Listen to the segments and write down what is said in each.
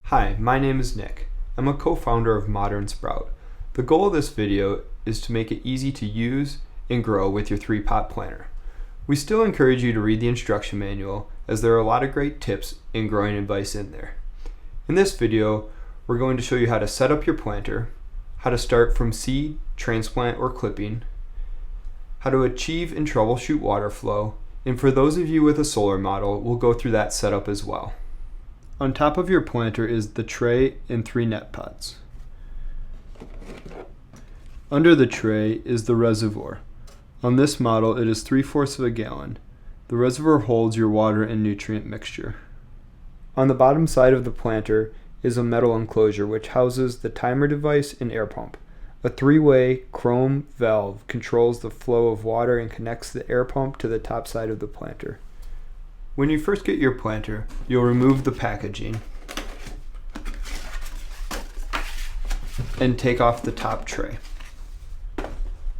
Hi, my name is Nick. I'm a co-founder of Modern Sprout. The goal of this video is to make it easy to use and grow with your 3-pot planter. We still encourage you to read the instruction manual, as there are a lot of great tips and growing advice in there. In this video, we're going to show you how to set up your planter, how to start from seed, transplant, or clipping, how to achieve and troubleshoot water flow, and for those of you with a solar model, we'll go through that setup as well. On top of your planter is the tray and 3 net pots. Under the tray is the reservoir. On this model, it is 3/4 of a gallon. The reservoir holds your water and nutrient mixture. On the bottom side of the planter is a metal enclosure which houses the timer device and air pump. A 3-way chrome valve controls the flow of water and connects the air pump to the top side of the planter. When you first get your planter, you'll remove the packaging and take off the top tray.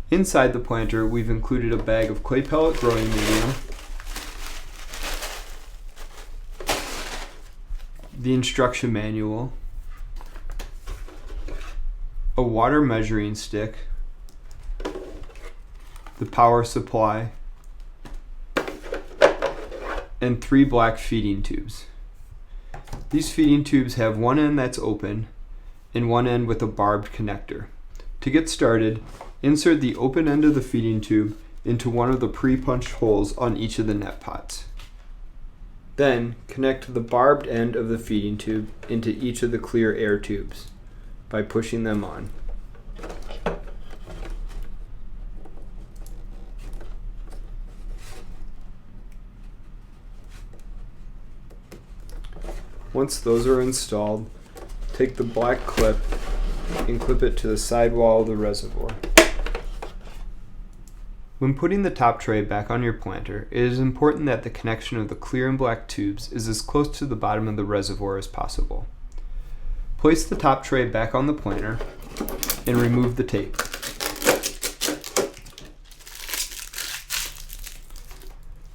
Inside the planter, we've included a bag of clay pellet growing medium, the instruction manual, a water measuring stick, the power supply, and 3 black feeding tubes. These feeding tubes have one end that's open and one end with a barbed connector. To get started, insert the open end of the feeding tube into one of the pre-punched holes on each of the net pots. Then connect the barbed end of the feeding tube into each of the clear air tubes by pushing them on. Once those are installed, take the black clip and clip it to the side wall of the reservoir. When putting the top tray back on your planter, it is important that the connection of the clear and black tubes is as close to the bottom of the reservoir as possible. Place the top tray back on the planter and remove the tape.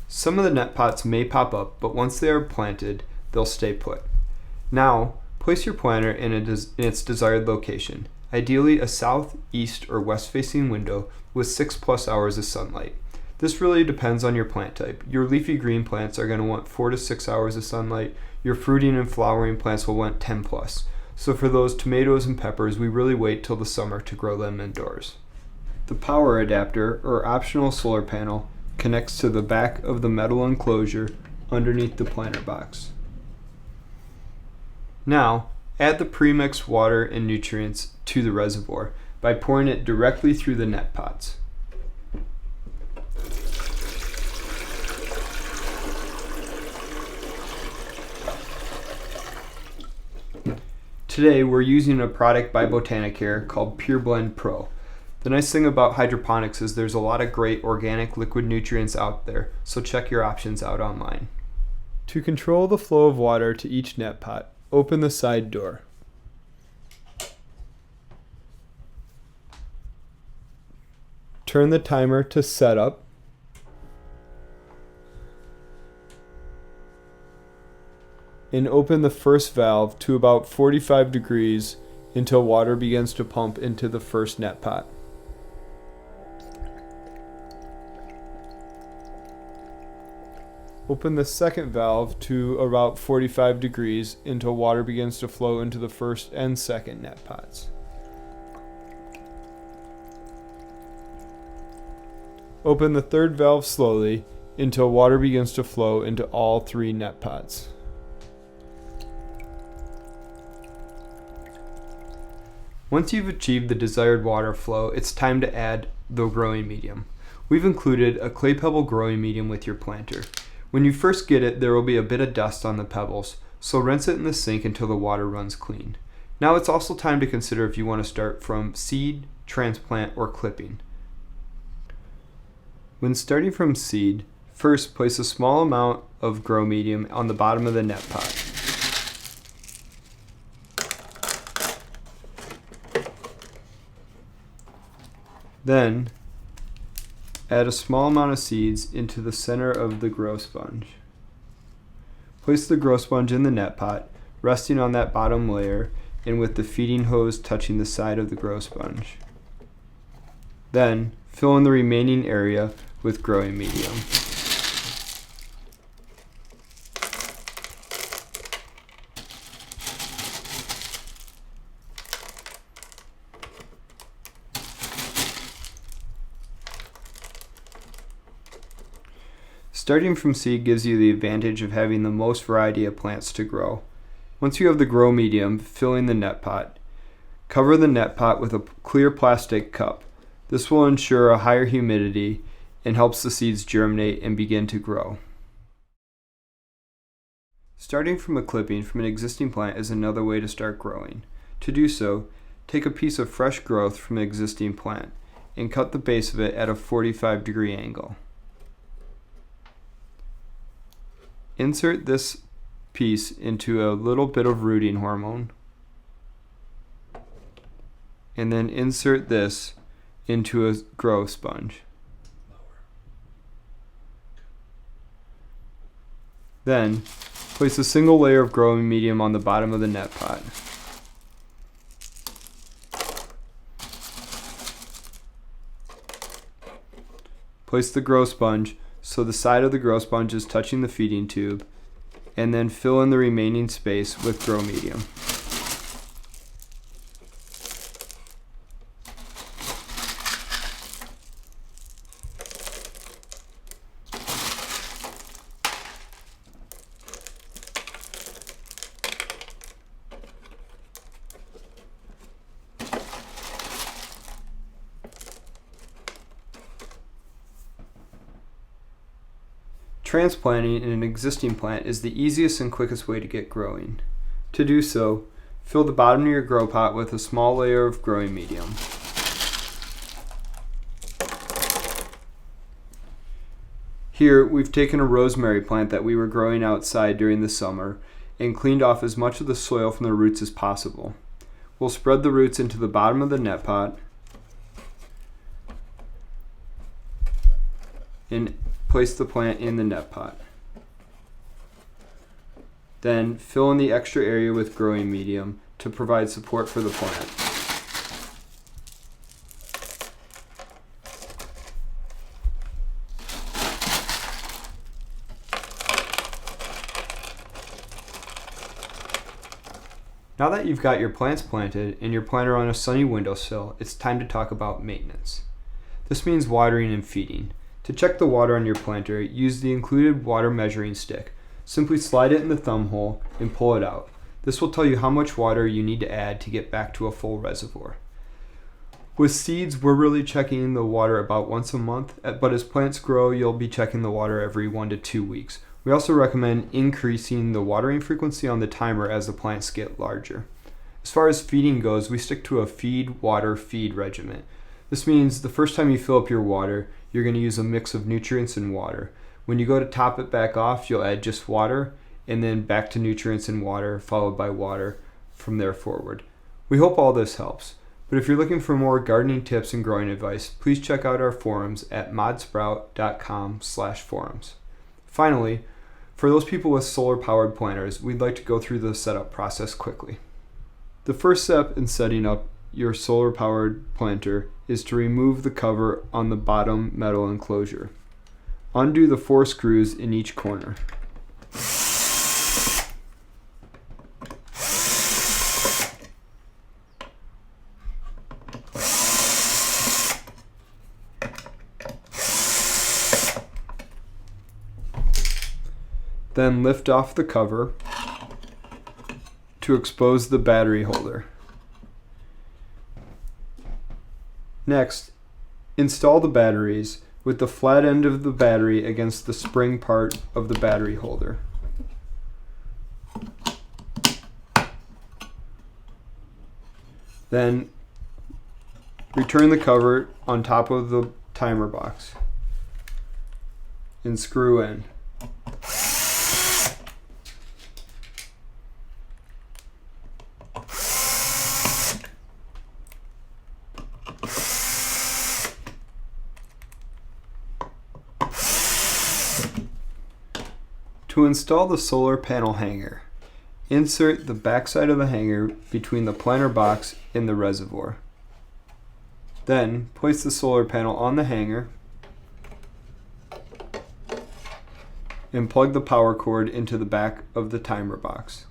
Some of the net pots may pop up, but once they are planted, they'll stay put. Now, place your planter in its desired location, ideally a south, east, or west facing window with 6+ hours of sunlight. This really depends on your plant type. Your leafy green plants are going to want 4 to 6 hours of sunlight. Your fruiting and flowering plants will want 10+. So for those tomatoes and peppers, we really wait till the summer to grow them indoors. The power adapter, or optional solar panel, connects to the back of the metal enclosure underneath the planter box. Now, add the premixed water and nutrients to the reservoir by pouring it directly through the net pots. Today, we're using a product by Botanicare called Pure Blend Pro. The nice thing about hydroponics is there's a lot of great organic liquid nutrients out there, so check your options out online. To control the flow of water to each net pot, open the side door. Turn the timer to setup. And open the first valve to about 45 degrees until water begins to pump into the first net pot. Open the second valve to about 45 degrees until water begins to flow into the first and second net pots. Open the third valve slowly until water begins to flow into all 3 net pots. Once you've achieved the desired water flow, it's time to add the growing medium. We've included a clay pebble growing medium with your planter. When you first get it, there will be a bit of dust on the pebbles, so rinse it in the sink until the water runs clean. Now it's also time to consider if you want to start from seed, transplant, or clipping. When starting from seed, first place a small amount of grow medium on the bottom of the net pot. Then, add a small amount of seeds into the center of the grow sponge. Place the grow sponge in the net pot, resting on that bottom layer and with the feeding hose touching the side of the grow sponge. Then, fill in the remaining area with growing medium. Starting from seed gives you the advantage of having the most variety of plants to grow. Once you have the grow medium filling the net pot, cover the net pot with a clear plastic cup. This will ensure a higher humidity and helps the seeds germinate and begin to grow. Starting from a clipping from an existing plant is another way to start growing. To do so, take a piece of fresh growth from an existing plant and cut the base of it at a 45-degree angle. Insert this piece into a little bit of rooting hormone, and then insert this into a grow sponge. Then, place a single layer of growing medium on the bottom of the net pot. Place the grow sponge so the side of the grow sponge is touching the feeding tube, and then fill in the remaining space with grow medium. Transplanting in an existing plant is the easiest and quickest way to get growing. To do so, fill the bottom of your grow pot with a small layer of growing medium. Here, we've taken a rosemary plant that we were growing outside during the summer and cleaned off as much of the soil from the roots as possible. We'll spread the roots into the bottom of the net pot and place the plant in the net pot. Then fill in the extra area with growing medium to provide support for the plant. Now that you've got your plants planted and your planter on a sunny windowsill, it's time to talk about maintenance. This means watering and feeding. To check the water on your planter, use the included water measuring stick. Simply slide it in the thumb hole and pull it out. This will tell you how much water you need to add to get back to a full reservoir. With seeds, we're really checking the water about once a month, but as plants grow, you'll be checking the water every 1 to 2 weeks. We also recommend increasing the watering frequency on the timer as the plants get larger. As far as feeding goes, we stick to a feed, water, feed regimen. This means the first time you fill up your water, you're going to use a mix of nutrients and water. When you go to top it back off, you'll add just water, and then back to nutrients and water, followed by water from there forward. We hope all this helps. But if you're looking for more gardening tips and growing advice, please check out our forums at modsprout.com/forums. Finally, for those people with solar-powered planters, we'd like to go through the setup process quickly. The first step in setting up your solar-powered planter is to remove the cover on the bottom metal enclosure. Undo the 4 screws in each corner. Then lift off the cover to expose the battery holder. Next, install the batteries with the flat end of the battery against the spring part of the battery holder. Then, return the cover on top of the timer box and screw in. To install the solar panel hanger, Insert the backside of the hanger between the planter box and the reservoir. Then place the solar panel on the hanger and plug the power cord into the back of the timer box.